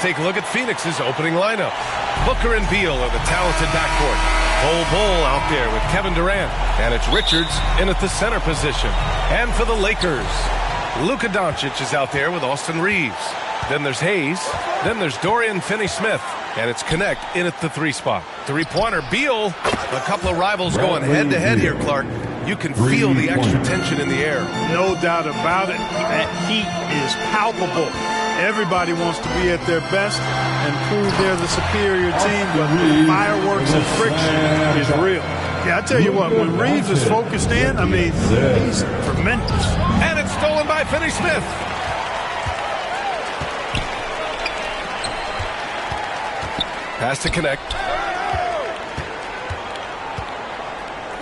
Take a look at Phoenix's opening lineup. Booker and Beal are the talented backcourt. Bol out there with Kevin Durant. And it's Richards in at the center position. And for the Lakers, Luka Doncic is out there with Austin Reeves. Then there's Hayes. Then there's Dorian Finney-Smith. And it's Connect in at the 3 spot. Three-pointer, Beal. A couple of rivals going head-to-head here, Clark. You can feel the extra tension in the air. No doubt about it. That heat is palpable. Everybody wants to be at their best and prove they're the superior team, but the fireworks and friction is real. Yeah, I tell you what, when Reeves is focused in, I mean, he's tremendous. And it's stolen by Finney-Smith. Pass to Connect.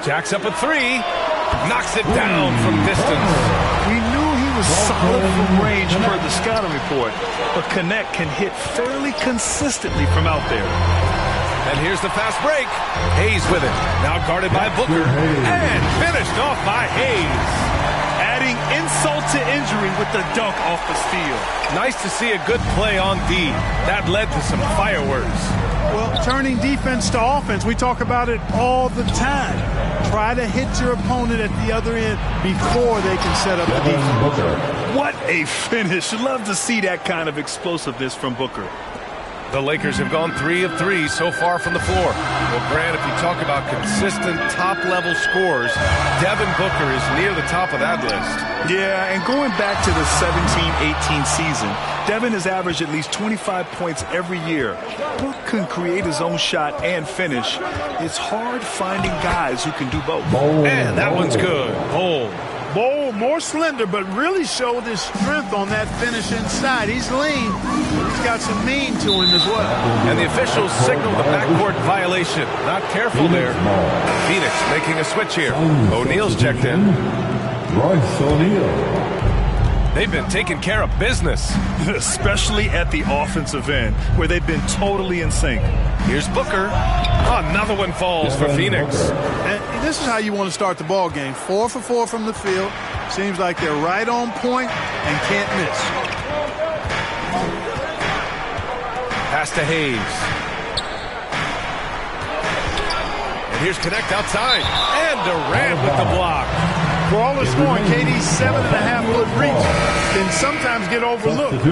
Jacks up a 3. Knocks it down from distance. We knew he was solid from range per the scouting report, but Connect can hit fairly consistently from out there. And here's the fast break. Hayes with it. Now guarded by Booker. And finished off by Hayes. Adding insult to injury with the dunk off the steal. Nice to see a good play on D. That led to some fireworks. Well, turning defense to offense, we talk about it all the time. Try to hit your opponent at the other end before they can set up the defense. What a finish. Love to see that kind of explosiveness from Booker. The Lakers have gone 3 of 3 so far from the floor. Well, Grant, if you talk about consistent top-level scores, Devin Booker is near the top of that list. Yeah, and going back to the 17-18 season, Devin has averaged at least 25 points every year. Book can create his own shot and finish. It's hard finding guys who can do both. And that one's good. Bol, more slender, but really showed his strength on that finish inside. He's lean. He's got some mean to him as well. And the officials signal the backcourt violation. Not careful there. Phoenix making a switch here. O'Neal's checked in. Royce O'Neal. They've been taking care of business. Especially at the offensive end, where they've been totally in sync. Here's Booker. Another one falls for Phoenix. And this is how you want to start the ball game. 4 for 4 from the field. Seems like they're right on point and can't miss. Pass to Hayes. And here's Connect outside. And Durant with the block. For all the scoring, KD's 7.5-foot reach can sometimes get overlooked.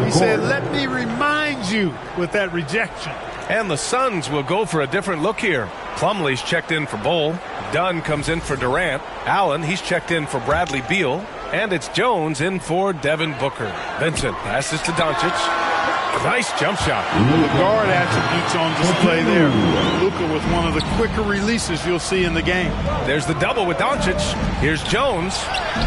He said, let me remind you with that rejection. And the Suns will go for a different look here. Plumlee's checked in for Bol. Dunn comes in for Durant. Allen, he's checked in for Bradley Beal. And it's Jones in for Devin Booker. Vincent passes to Doncic. Nice jump shot. The guard attributes on display there. Luka with one of the quicker releases you'll see in the game. There's the double with Doncic. Here's Jones.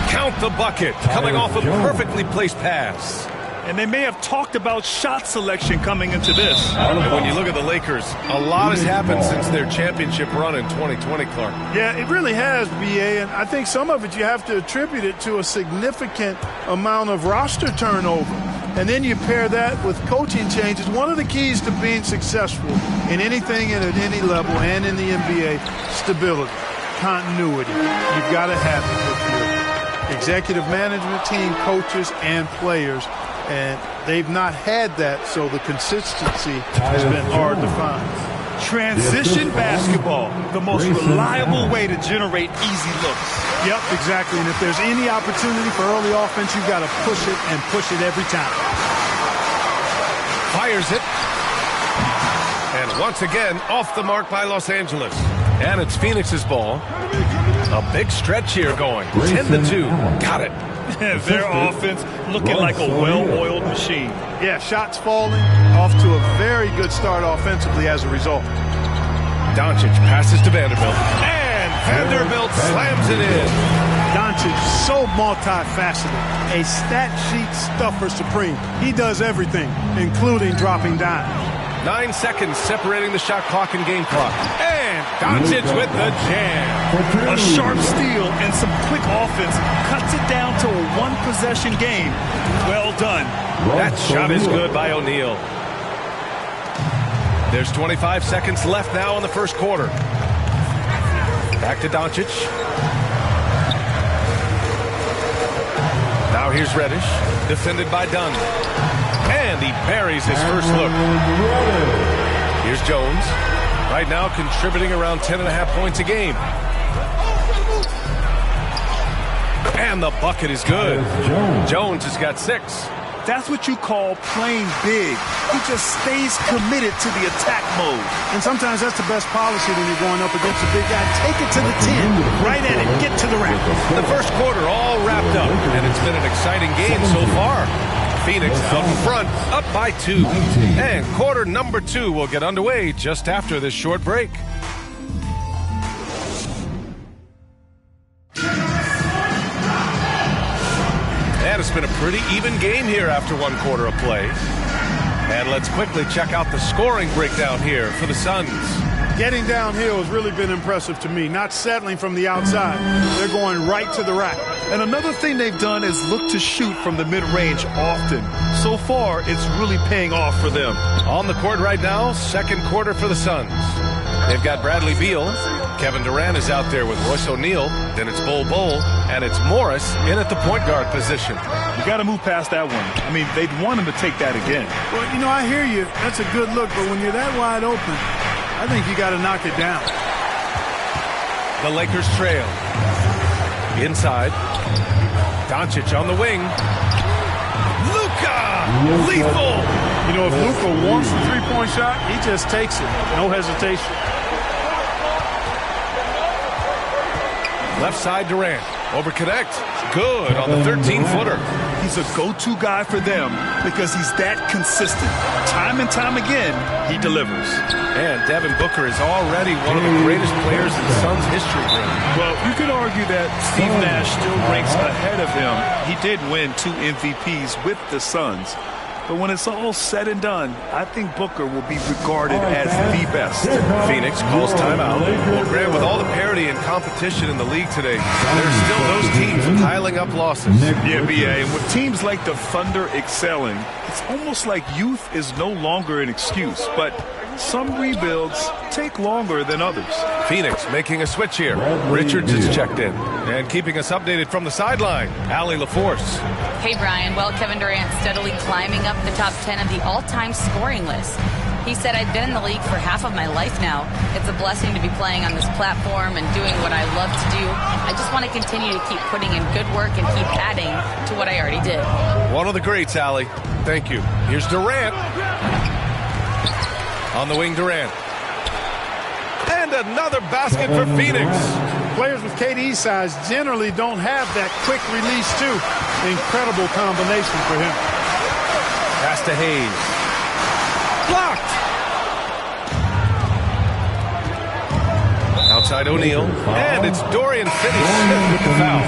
Count the bucket. Coming off a perfectly placed pass. And they may have talked about shot selection coming into this. And when you look at the Lakers, a lot has happened since their championship run in 2020, Clark. Yeah, it really has, B.A., and I think some of it you have to attribute it to a significant amount of roster turnover. And then you pair that with coaching changes. One of the keys to being successful in anything and at any level and in the NBA, stability, continuity. You've got to have it with your executive management team, coaches, and players. And they've not had that, so the consistency has been hard to find. Transition basketball, the most reliable way to generate easy looks. Yep, exactly. And if there's any opportunity for early offense, you've got to push it and push it every time. Fires it. And once again, off the mark by Los Angeles. And it's Phoenix's ball. A big stretch here going. 10-2. Got it. Their offense looking like a well-oiled machine. Yeah, shots falling, off to a very good start offensively as a result. Doncic passes to Vanderbilt. And Vanderbilt slams it in. Doncic, so multifaceted. A stat sheet stuffer supreme. He does everything, including dropping dimes. 9 seconds separating the shot clock and game clock. And Doncic with the jam. A sharp steal and some quick offense cuts it down to a one-possession game. Well done. That shot is good by O'Neal. There's 25 seconds left now in the first quarter. Back to Doncic. Now here's Reddish, defended by Dunn. And he buries his first look. Here's Jones. Right now contributing around 10.5 points a game. And the bucket is good. Jones has got 6. That's what you call playing big. He just stays committed to the attack mode. And sometimes that's the best policy when you're going up against a big guy. Take it to the 10. Right at it. Get to the rack. The first quarter all wrapped up, and it's been an exciting game so far. Phoenix out in front, up by 2. And quarter number 2 will get underway just after this short break. And it's been a pretty even game here after 1 quarter of play. And let's quickly check out the scoring breakdown here for the Suns. Getting downhill has really been impressive to me. Not settling from the outside. They're going right to the rack. And another thing they've done is look to shoot from the mid-range often. So far, it's really paying off for them. On the court right now, second quarter for the Suns. They've got Bradley Beal. Kevin Durant is out there with Royce O'Neal. Then it's Bol Bol. And it's Morris in at the point guard position. You got to move past that one. I mean, they'd want him to take that again. Well, you know, I hear you. That's a good look. But when you're that wide open, I think you got to knock it down. The Lakers trail. Inside. Doncic on the wing. Luka! Lethal! You know, if Luka wants the three-point shot, he just takes it. No hesitation. Left side Durant. Over connect. Good on the 13-footer. He's a go-to guy for them because he's that consistent. Time and time again, he delivers. And Devin Booker is already one of the greatest players in Suns history. Well, you could argue that Steve Nash still ranks ahead of him. He did win 2 MVPs with the Suns. But when it's all said and done, I think Booker will be regarded as the best. Phoenix calls timeout. Well, Grant, with all the parity and competition in the league today, there's still those teams piling up losses. Yeah, BA. And with teams like the Thunder excelling, it's almost like youth is no longer an excuse. But some rebuilds take longer than others. Phoenix making a switch here. Richards is checked in. And keeping us updated from the sideline, Allie LaForce. Hey, Brian. Well, Kevin Durant steadily climbing up the top 10 of the all-time scoring list. He said, I've been in the league for half of my life now. It's a blessing to be playing on this platform and doing what I love to do. I just want to continue to keep putting in good work and keep adding to what I already did. One of the greats, Allie. Thank you. Here's Durant. On the wing, Durant. And another basket for Phoenix. Players with KD's size generally don't have that quick release, too. Incredible combination for him. Pass to Hayes. Blocked. Outside O'Neal. And it's Dorian Finney-Smith with the foul.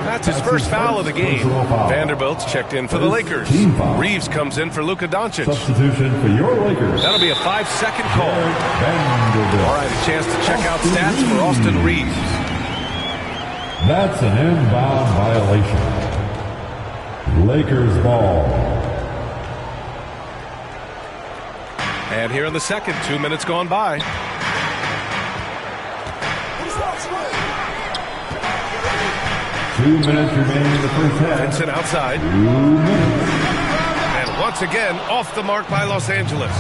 That's his first foul of the game. Vanderbilt's checked in for the Lakers. Reeves comes in for Luka Doncic. Substitution for your Lakers. That'll be a 5-second call. All right, a chance to check out stats for Austin Reeves. That's an inbound violation. Lakers ball. And here in the second, 2 minutes gone by. Two minutes remaining in the first half. Vincent outside. 2 minutes. And once again, off the mark by Los Angeles.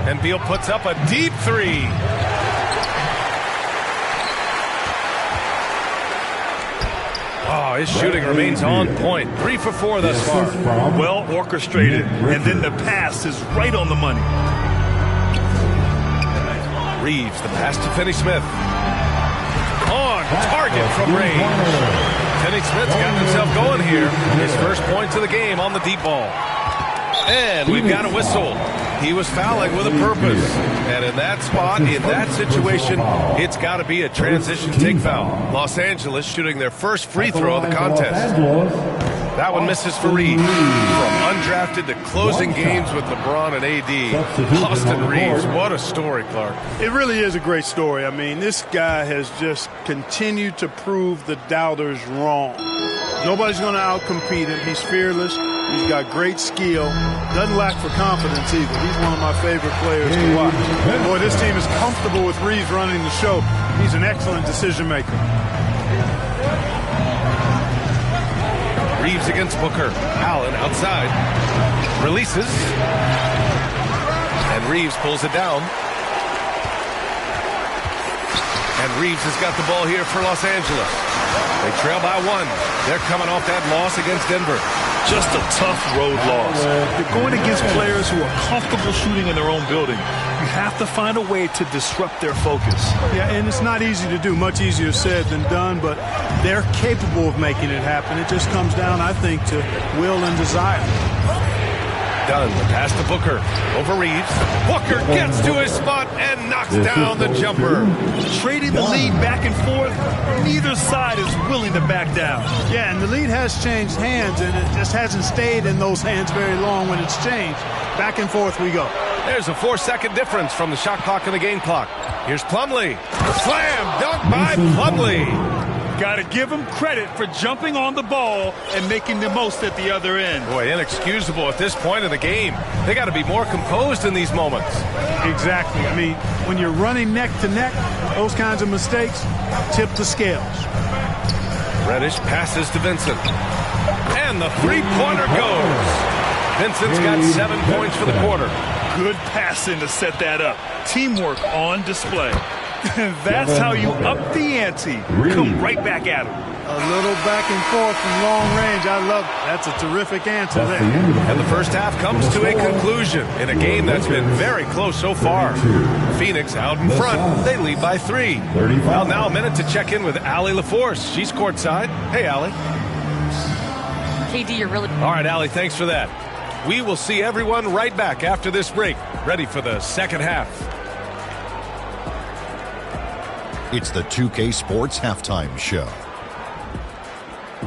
And Beal puts up a deep 3. Oh, his shooting remains on point. 3 for 4 thus far. Well orchestrated. And then the pass is right on the money. Reeves, the pass to Finney-Smith. On target from range. Finney-Smith's got himself going here. His first points of the game on the deep ball. And we've got a whistle. He was fouling with a purpose. And in that spot, in that situation, it's got to be a transition take foul. Los Angeles shooting their first free throw of the contest. That one misses for Reeves. From undrafted to closing games with LeBron and AD. Austin Reeves, what a story, Clark. It really is a great story. I mean, this guy has just continued to prove the doubters wrong. Nobody's going to outcompete him. He's fearless. He's got great skill. Doesn't lack for confidence either. He's one of my favorite players to watch. Boy, this team is comfortable with Reeves running the show. He's an excellent decision maker. Reeves against Booker. Allen outside. Releases. And Reeves pulls it down. And Reeves has got the ball here for Los Angeles. They trail by 1. They're coming off that loss against Denver. Just a tough road loss. They're going against players who are comfortable shooting in their own building. You have to find a way to disrupt their focus. Yeah, and it's not easy to do. Much easier said than done, but they're capable of making it happen. It just comes down, I think, to will and desire. Dunn, the pass to Booker. Over Reeves. Booker gets to his spot and knocks down the jumper. Trading the lead back and forth, neither side is willing to back down. Yeah, and the lead has changed hands, and it just hasn't stayed in those hands very long when it's changed. Back and forth we go. There's a 4-second difference from the shot clock and the game clock. Here's Plumlee. Slam dunk by Plumlee. Got to give him credit for jumping on the ball and making the most at the other end. Boy, inexcusable at this point in the game. They got to be more composed in these moments. Exactly. I mean, when you're running neck to neck, those kinds of mistakes tip the scales. Reddish passes to Vincent. And the three-pointer goes. Vincent's got 7 points for the quarter. Good passing to set that up. Teamwork on display. That's how you up the ante. Come right back at him. A little back and forth from long range. I love it. That's a terrific answer there. And the first half comes to a conclusion in a game that's been very close so far. Phoenix out in front. They lead by 3. Well, now a minute to check in with Allie LaForce. She's courtside. Hey, Allie. KD, you're really... All right, Allie, thanks for that. We will see everyone right back after this break. Ready for the second half. It's the 2K Sports Halftime Show.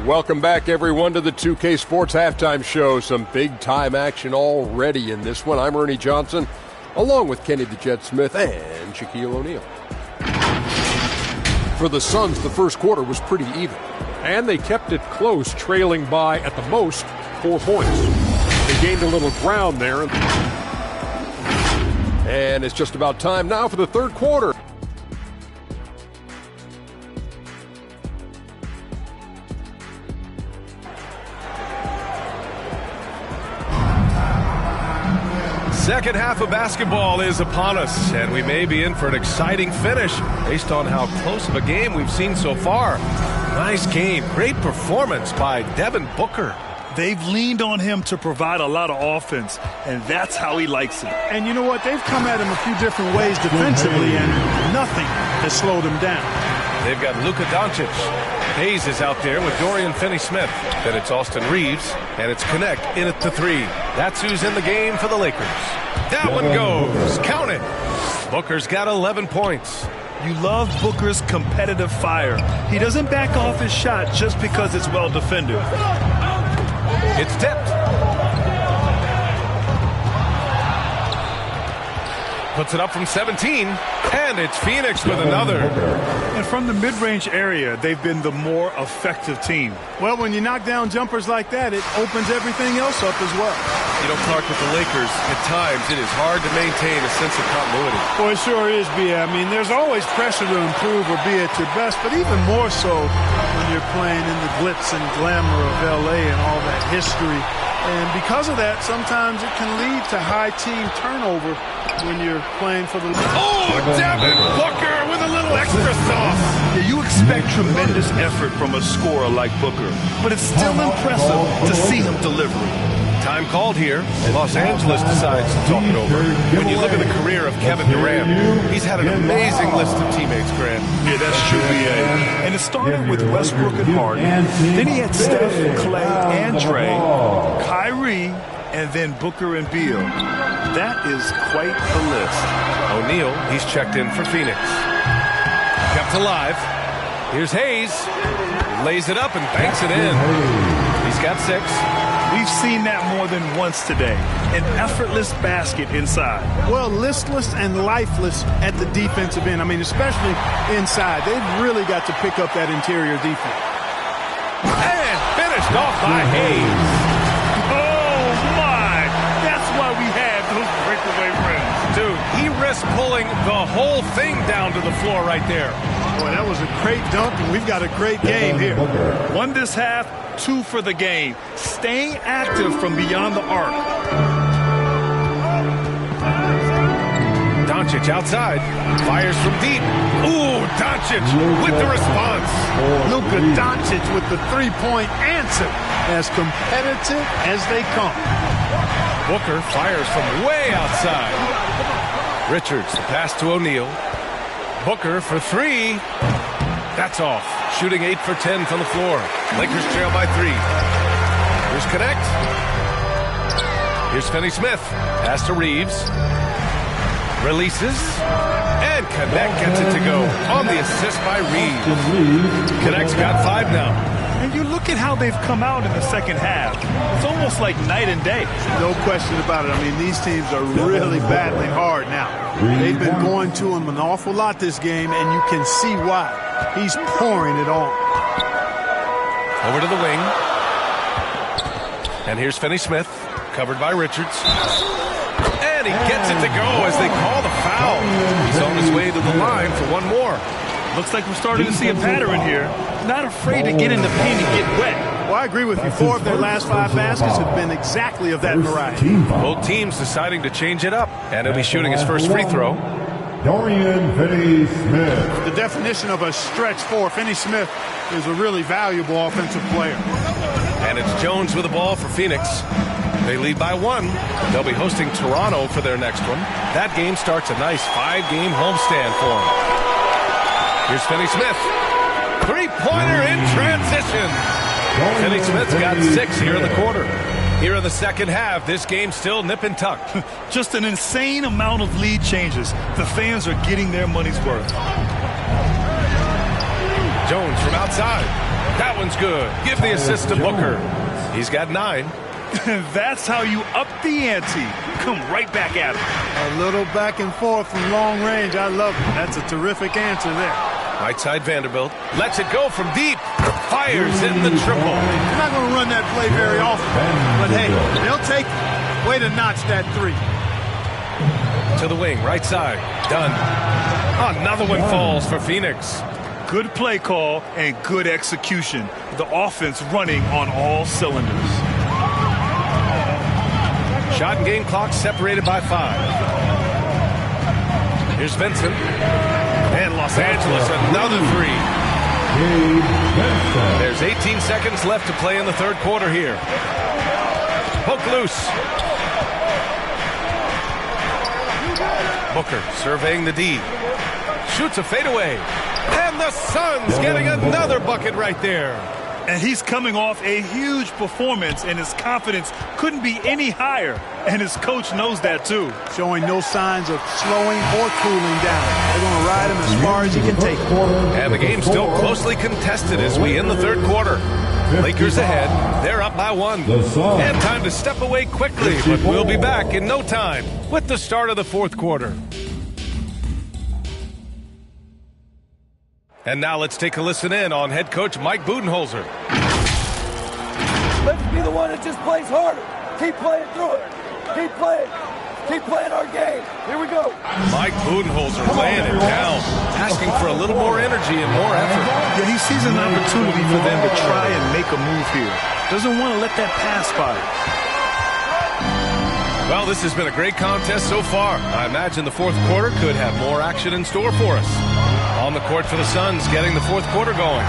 Welcome back, everyone, to the 2K Sports Halftime Show. Some big-time action already in this one. I'm Ernie Johnson, along with Kenny the Jet Smith and Shaquille O'Neal. For the Suns, the first quarter was pretty even, and they kept it close, trailing by, at the most, 4 points. They gained a little ground there, and it's just about time now for the third quarter. Second half of basketball is upon us, and we may be in for an exciting finish based on how close of a game we've seen so far. Nice game. Great performance by Devin Booker. They've leaned on him to provide a lot of offense, and that's how he likes it. And you know what? They've come at him a few different ways defensively, and nothing has slowed him down. They've got Luka Doncic. Hayes is out there with Dorian Finney-Smith. Then it's Austin Reeves, and it's Connect in at the 3. That's who's in the game for the Lakers. That one goes. Count it. Booker's got 11 points. You love Booker's competitive fire. He doesn't back off his shot just because it's well defended. It's tipped. Puts it up from 17, and it's Phoenix with another. And from the mid-range area, they've been the more effective team. Well, when you knock down jumpers like that, it opens everything else up as well. You know, Clark, with the Lakers, at times it is hard to maintain a sense of continuity. Well, it sure is, B.A. I mean, there's always pressure to improve or be at your best, but even more so when you're playing in the glitz and glamour of L.A. and all that history. And because of that, sometimes it can lead to high team turnover when you're playing for the... Oh, Devin Booker with a little extra sauce. Yeah, you expect tremendous effort from a scorer like Booker, but it's still impressive to see him deliver. Time called here. Los Angeles decides to talk it over. When you look at the career of Kevin Durant, he's had an amazing list of teammates, Grant. Yeah, that's true, B.A. And it started with Westbrook and Harden. Then he had Steph, Clay, and Dre, Kyrie, and then Booker and Beal. That is quite the list. O'Neal, he's checked in for Phoenix. Kept alive. Here's Hayes. Lays it up and banks it in. He's got 6. We've seen that more than once today. An effortless basket inside. Well, listless and lifeless at the defensive end. I mean, especially inside. They've really got to pick up that interior defense. And finished off by Hayes. Oh, my. That's why we had those breakaway runs. Dude, he Chris pulling the whole thing down to the floor right there. Boy, that was a great dunk, and we've got a great game here. 1 this half, 2 for the game. Staying active from beyond the arc. Doncic outside, fires from deep. Ooh, Doncic with the response. Luka Doncic with the three-point answer. As competitive as they come. Booker fires from way outside. Richards, the pass to O'Neal. Booker for 3. That's off. Shooting 8 for 10 from the floor. Lakers trail by 3. Here's Connect. Here's Finney-Smith. Pass to Reeves. Releases. And Connect gets it to go on the assist by Reeves. Connect's got 5 now. And you look at how they've come out in the second half. It's almost like night and day. No question about it. I mean, these teams are really battling hard now. They've been going to him an awful lot this game, and you can see why. He's pouring it on. Over to the wing. And here's Finney-Smith, covered by Richards. And he gets it to go as they call the foul. He's on his way to the line for one more. Looks like we're starting to see a pattern here. Not afraid to get in the paint and get wet. Well, I agree with you. 4 of their last 5 baskets have been exactly of that variety. Both teams deciding to change it up. And he'll be shooting his first free throw. Dorian Finney-Smith. The definition of a stretch 4. Finney-Smith is a really valuable offensive player. And it's Jones with the ball for Phoenix. They lead by 1. They'll be hosting Toronto for their next one. That game starts a nice 5-game homestand for them. Here's Finney-Smith. Three-pointer in transition. Finney-Smith's got 6 here in the quarter. Here in the second half, this game's still nip and tuck. Just an insane amount of lead changes. The fans are getting their money's worth. Jones from outside. That one's good. Give the assist to Booker. He's got 9. That's how you up the ante. Come right back at him. A little back and forth from long range. I love it. That's a terrific answer there. Right side Vanderbilt. Lets it go from deep. Fires in the triple. They're not going to run that play very often. But hey, they'll take it. Way to notch that 3. To the wing, right side. Done. Another one falls for Phoenix. Good play call and good execution. The offense running on all cylinders. Shot and game clock separated by 5. Here's Vincent. And Los Angeles, another 3. There's 18 seconds left to play in the third quarter here. Poke loose. Booker surveying the D. Shoots a fadeaway. And the Suns getting another bucket right there. And he's coming off a huge performance, and his confidence couldn't be any higher. And his coach knows that, too. Showing no signs of slowing or cooling down. They're going to ride him as far as he can take it. And the game's still closely contested as we end the third quarter. Lakers ahead. They're up by 1. And time to step away quickly, but we'll be back in no time with the start of the fourth quarter. And now let's take a listen in on head coach Mike Budenholzer. Let's be the one that just plays harder. Keep playing through it. Keep playing. Keep playing our game. Here we go. Mike Budenholzer laying it down, asking for a little more energy and more effort. Yeah, he sees an opportunity for them to try and make a move here. Doesn't want to let that pass by. Well, this has been a great contest so far. I imagine the fourth quarter could have more action in store for us. On the court for the Suns, getting the fourth quarter going.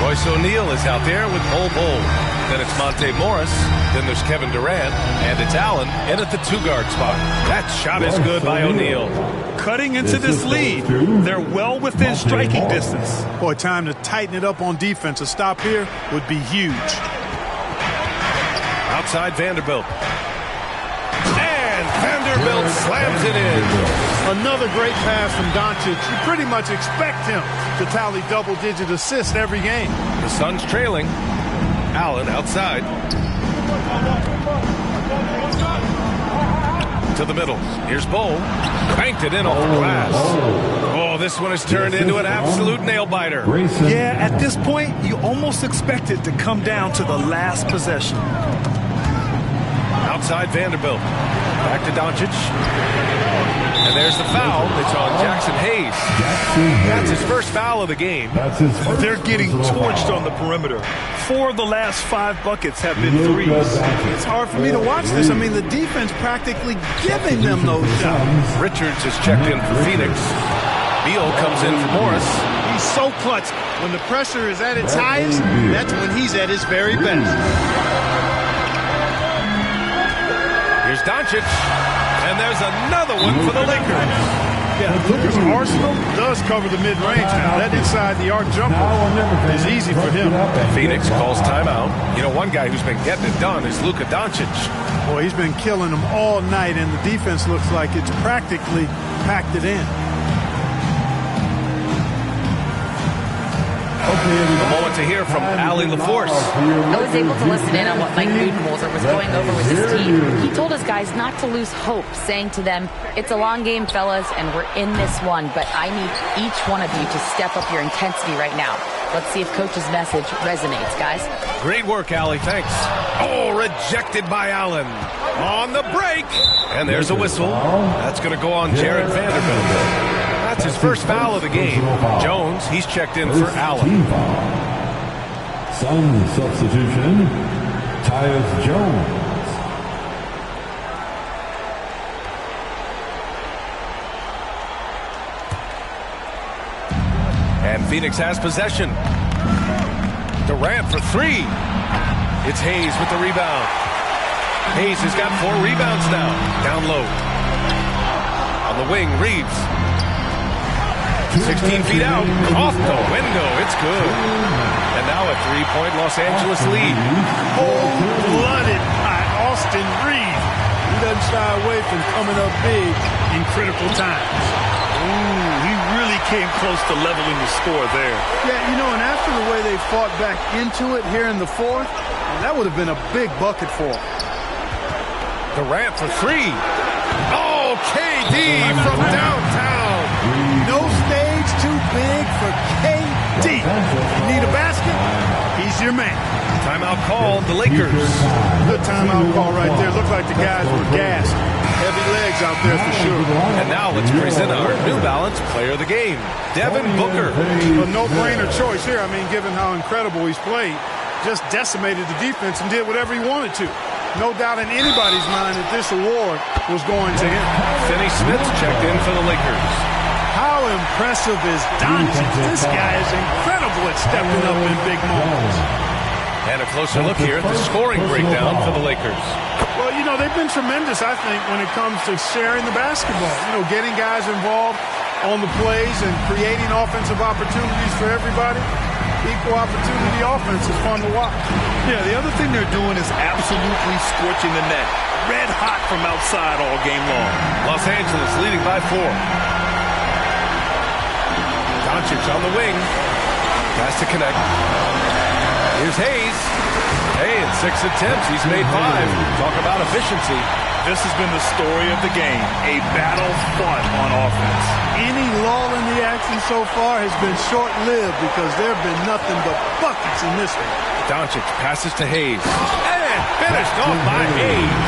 Royce O'Neal is out there with Bol Bol. Then it's Monte Morris. Then there's Kevin Durant. And it's Allen in at the 2-guard spot. That shot is good by O'Neal. Cutting into this lead. They're well within striking distance. Boy, time to tighten it up on defense. A stop here would be huge. Outside Vanderbilt. And Vanderbilt slams it in. Another great pass from Doncic. You pretty much expect him to tally double-digit assists every game. The Suns trailing. Allen outside. To the middle. Here's Bol. Banked it in off the glass. Oh, this one has turned into an absolute nail-biter. Yeah, at this point, you almost expect it to come down to the last possession. Outside Vanderbilt. Back to Doncic. And there's the foul. It's on Jackson Hayes. That's his first foul of the game. They're getting torched on the perimeter. 4 of the last 5 buckets have been threes. It's hard for me to watch this. I mean, the defense practically giving them those shots. Richards is checked in for Phoenix. Beal comes in for Morris. He's so clutch. When the pressure is at its highest, that's when he's at his very best. Here's Doncic. And there's another one for the Lakers. Yeah, Luka's arsenal does cover the mid-range now. That inside the arc jumper is easy for him. Phoenix calls timeout. You know, one guy who's been getting it done is Luka Doncic. Boy, he's been killing them all night, and the defense looks like it's practically packed it in. A moment to hear from Allie LaForce. I was able to listen in on what Mike Budenholzer was going over with his team. He told his guys not to lose hope, saying to them, it's a long game, fellas, and we're in this one, but I need each one of you to step up your intensity right now. Let's see if Coach's message resonates, guys. Great work, Allie. Thanks. Oh, rejected by Allen. On the break. And there's a whistle. That's going to go on Jared Vanderbilt. That's his first foul of the game. Jones, he's checked in for Allen. Sun substitution, Tyus Jones. And Phoenix has possession. Durant for 3. It's Hayes with the rebound. Hayes has got 4 rebounds now. Down low. On the wing, Reeves. 16 feet out. Off the window. It's good. And now a 3-point Los Angeles lead. Cold-blooded by Austin Reeves. He doesn't shy away from coming up big in critical times. Ooh, he really came close to leveling the score there. Yeah, you know, and after the way they fought back into it here in the fourth, that would have been a big bucket for him. Durant for 3. Oh, KD from downtown. No stage too big for KD. You need a basket? He's your man. Timeout called, the Lakers. Good timeout call right there. Looked like the guys were gassed. Heavy legs out there for sure. And now let's present our New Balance player of the game, Devin Booker. A no-brainer choice here. I mean, given how incredible he's played, just decimated the defense and did whatever he wanted to. No doubt in anybody's mind that this award was going to him. Finney Smith checked in for the Lakers. How impressive is Doncic? This guy is incredible at stepping up in big moments. And a closer look here at the scoring breakdown for the Lakers. Well, you know, they've been tremendous, I think, when it comes to sharing the basketball. You know, getting guys involved on the plays and creating offensive opportunities for everybody. Equal opportunity offense is fun to watch. Yeah, the other thing they're doing is absolutely scorching the net. Red hot from outside all game long. Los Angeles leading by 4. Doncic on the wing. Has to connect. Here's Hayes. Hey, in 6 attempts, he's made 5. Talk about efficiency. This has been the story of the game. A battle fought on offense. Any lull in the action so far has been short-lived because there have been nothing but buckets in this one. Doncic passes to Hayes. And finished off by Hayes.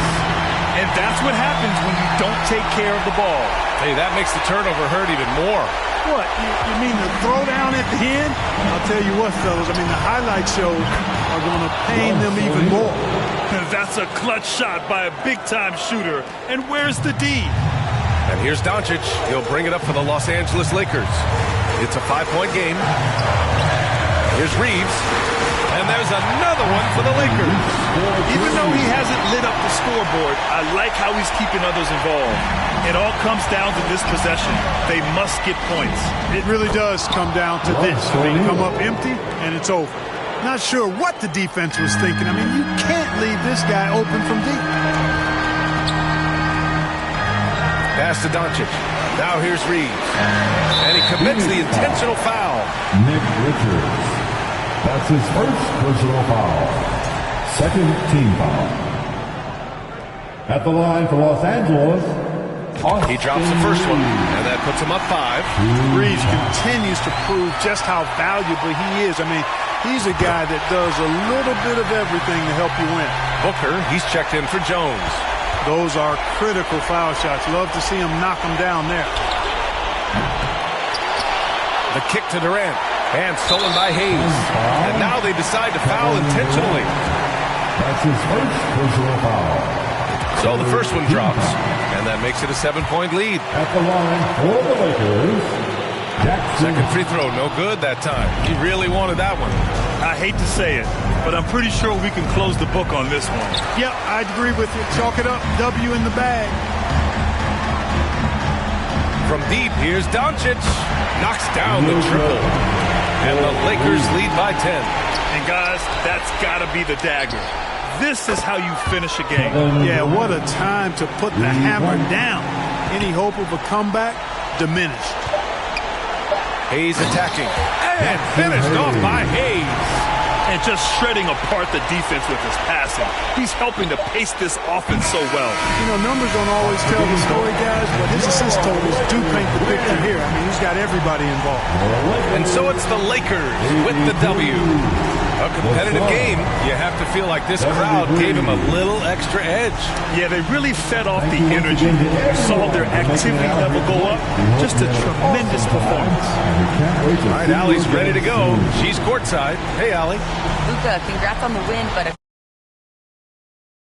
And that's what happens when you don't take care of the ball. Hey, that makes the turnover hurt even more. What? You mean the throwdown at the end? I'll tell you what, fellas. I mean, the highlight shows are going to pain them even more. That's a clutch shot by a big-time shooter. And where's the D? And here's Doncic. He'll bring it up for the Los Angeles Lakers. It's a 5-point game. Here's Reeves. And there's another one for the Lakers. Even though he hasn't lit up the scoreboard, I like how he's keeping others involved. It all comes down to this possession. They must get points. It really does come down to this. They come up empty, and it's over. Not sure what the defense was thinking. I mean, you can't leave this guy open from deep. Pass to Doncic. Now here's Reeves. And he commits the intentional foul. Nick Richards. That's his first personal foul. Second team foul. At the line for Los Angeles, he drops the first one, and that puts him up 5. Reeves continues to prove just how valuable he is. I mean, he's a guy that does a little bit of everything to help you win. Booker, he's checked in for Jones. Those are critical foul shots. Love to see him knock them down there. The kick to Durant. And stolen by Hayes. And now they decide to foul intentionally. That's his first personal foul. So the first one drops. And that makes it a 7-point lead. At the line for the Lakers, Jackson. Second free throw, no good that time. He really wanted that one. I hate to say it, but I'm pretty sure we can close the book on this one. Yep, I'd agree with you. Chalk it up. W in the bag. From deep, here's Doncic. Knocks down the triple. And the Lakers lead by 10. And guys, that's got to be the dagger. This is how you finish a game. Yeah, what a time to put the hammer down. Any hope of a comeback diminished. Hayes attacking. And finished off by Hayes. And just shredding apart the defense with his passing. He's helping to pace this offense so well. You know, numbers don't always tell the story, guys, but his assist totals do paint the picture here. I mean, he's got everybody involved. And so it's the Lakers with the W. A competitive game. You have to feel like this crowd gave him a little extra edge. Yeah, they really fed off the energy. You saw their activity level go up. Just a tremendous performance. All right, Allie's ready to go. She's courtside. Hey, Allie. Luka, congrats on the win, but